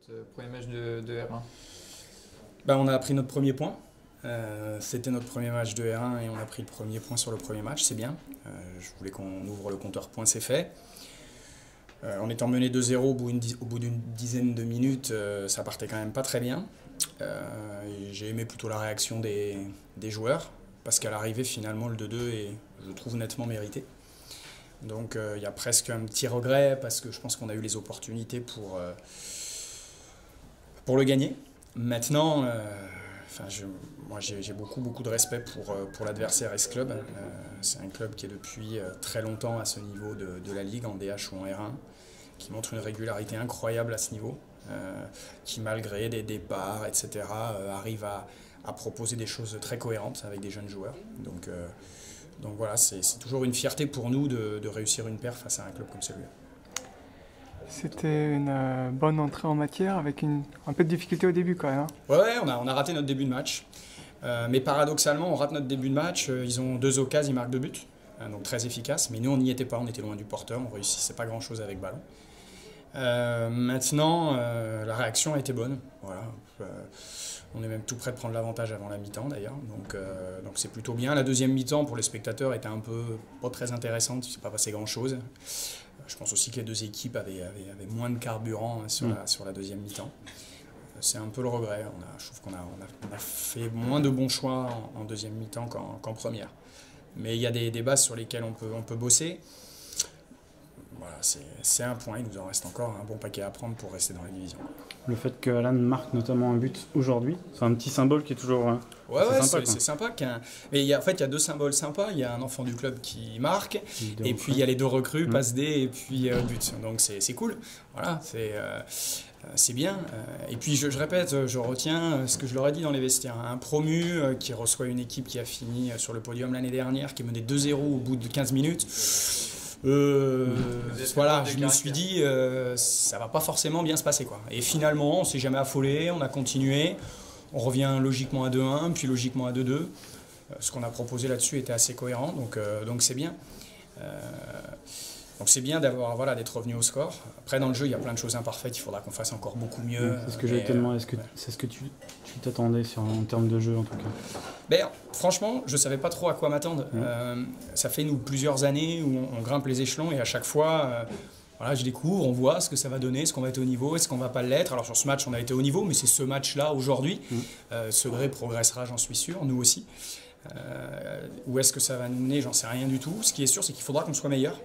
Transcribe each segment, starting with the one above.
ce premier match de R1? On a pris notre premier point. C'était notre premier match de R1 et on a pris le premier point sur le premier match, c'est bien. Je voulais qu'on ouvre le compteur point, c'est fait. En étant mené 2-0 au bout d'une dizaine de minutes, ça partait quand même pas très bien. J'ai aimé plutôt la réaction des joueurs, parce qu'à l'arrivée finalement le 2-2 est, je trouve, nettement mérité. Donc il y a presque un petit regret, parce que je pense qu'on a eu les opportunités pour le gagner. Maintenant, moi j'ai beaucoup de respect pour l'adversaire S Club. C'est un club qui est depuis très longtemps à ce niveau de la Ligue, en DH ou en R1, qui montre une régularité incroyable à ce niveau, qui malgré des départs, etc., arrive à proposer des choses très cohérentes avec des jeunes joueurs. Donc voilà, c'est toujours une fierté pour nous de réussir une perf face à un club comme celui-là. C'était une bonne entrée en matière avec un peu de difficulté au début quand même. Ouais, on a raté notre début de match. Mais paradoxalement, on rate notre début de match. Ils ont 2 occasions, ils marquent 2 buts. Donc très efficace. Mais nous, on n'y était pas, on était loin du porteur. On réussissait pas grand-chose avec ballon. Maintenant, la réaction a été bonne. Voilà. On est même tout près de prendre l'avantage avant la mi-temps d'ailleurs. Donc c'est plutôt bien. La deuxième mi-temps pour les spectateurs était un peu pas très intéressante. Il ne s'est pas passé grand-chose. Je pense aussi que les deux équipes avaient moins de carburant sur la deuxième mi-temps. C'est un peu le regret. Je trouve qu'on a fait moins de bons choix en deuxième mi-temps qu'en première. Mais il y a des bases sur lesquelles on peut bosser. Voilà, c'est un point. Il nous en reste encore un bon paquet à prendre pour rester dans la division. Le fait que Alan marque notamment un but aujourd'hui, c'est un petit symbole qui est toujours sympa. C'est sympa. Mais en fait, il y a 2 symboles sympas. Il y a un enfant du club qui marque, et puis il y a les 2 recrues, passe D et puis but. Donc c'est cool. Voilà, c'est bien. Et puis je répète, je retiens ce que je leur ai dit dans les vestiaires. Un promu qui reçoit une équipe qui a fini sur le podium l'année dernière, qui menait 2-0 au bout de 15 minutes. Voilà, je me suis dit ça va pas forcément bien se passer, quoi. Et finalement on s'est jamais affolé, on a continué, on revient logiquement à 2-1 puis logiquement à 2-2. Ce qu'on a proposé là-dessus était assez cohérent, donc c'est bien. Donc c'est bien d'être revenu au score. Après dans le jeu il y a plein de choses imparfaites, il faudra qu'on fasse encore beaucoup mieux. C'est ce que j'ai tellement. Est-ce que c'est ce que tu t'attendais en termes de jeu en tout cas? Franchement, je ne savais pas trop à quoi m'attendre. Ça fait plusieurs années où on grimpe les échelons, et à chaque fois, je découvre, on voit ce que ça va donner, est-ce qu'on va être au niveau, est-ce qu'on ne va pas l'être. Alors sur ce match, on a été au niveau, mais c'est ce match-là aujourd'hui. Segré progressera, j'en suis sûr, nous aussi. Où est-ce que ça va nous mener, j'en sais rien du tout. Ce qui est sûr, c'est qu'il faudra qu'on soit meilleur,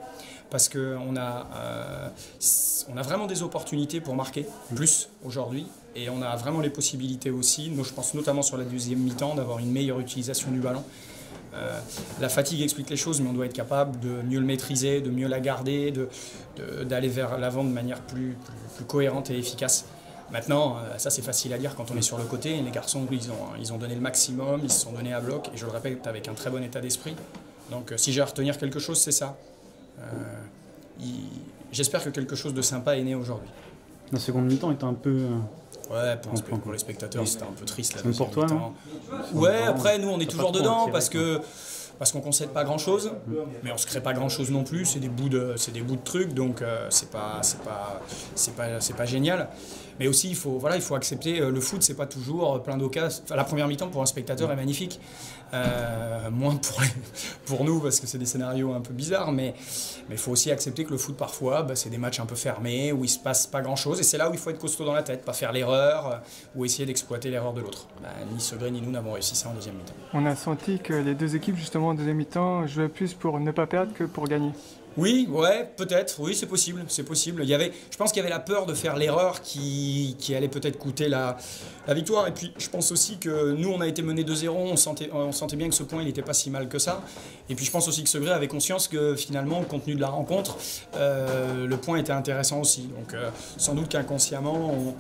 parce qu'on a vraiment des opportunités pour marquer plus aujourd'hui, et on a vraiment les possibilités aussi, je pense notamment sur la deuxième mi-temps, d'avoir une meilleure utilisation du ballon. La fatigue explique les choses, mais on doit être capable de mieux le maîtriser, de mieux la garder, d'aller vers l'avant de manière plus cohérente et efficace. Maintenant, ça c'est facile à dire quand on est sur le côté. Les garçons, ils ont donné le maximum, ils se sont donnés à bloc, et je le répète, avec un très bon état d'esprit. Donc si j'ai à retenir quelque chose, c'est ça. J'espère que quelque chose de sympa est né aujourd'hui. La seconde mi-temps était un peu... Ouais, pour les spectateurs, c'était un peu triste. Même pour toi, non? Ouais, après, nous, on est toujours dedans, parce qu'on ne concède pas grand-chose, mais on ne se crée pas grand-chose non plus. C'est des bouts de trucs, donc c'est pas génial. Mais aussi, il faut accepter, le foot, c'est pas toujours plein d'occasions. Enfin, la première mi-temps, pour un spectateur, est magnifique. Moins pour nous, parce que c'est des scénarios un peu bizarres, mais il faut aussi accepter que le foot, parfois, c'est des matchs un peu fermés, où il se passe pas grand-chose, et c'est là où il faut être costaud dans la tête, pas faire l'erreur, ou essayer d'exploiter l'erreur de l'autre. Ni Segré ni nous n'avons réussi ça en deuxième mi-temps. On a senti que les 2 équipes, justement, en deuxième mi-temps, jouaient plus pour ne pas perdre que pour gagner. Oui, ouais, peut-être, oui, c'est possible. Je pense qu'il y avait la peur de faire l'erreur qui allait peut-être coûter la victoire. Et puis, je pense aussi que nous, on a été menés 2-0, on sentait bien que ce point, il n'était pas si mal que ça. Et puis, je pense aussi que Segré avait conscience que finalement, compte tenu de la rencontre, le point était intéressant aussi. Donc, sans doute qu'inconsciemment,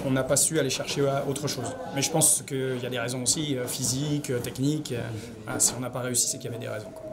on n'a pas su aller chercher autre chose. Mais je pense qu'il y a des raisons aussi, physiques, techniques. Si on n'a pas réussi, c'est qu'il y avait des raisons, quoi.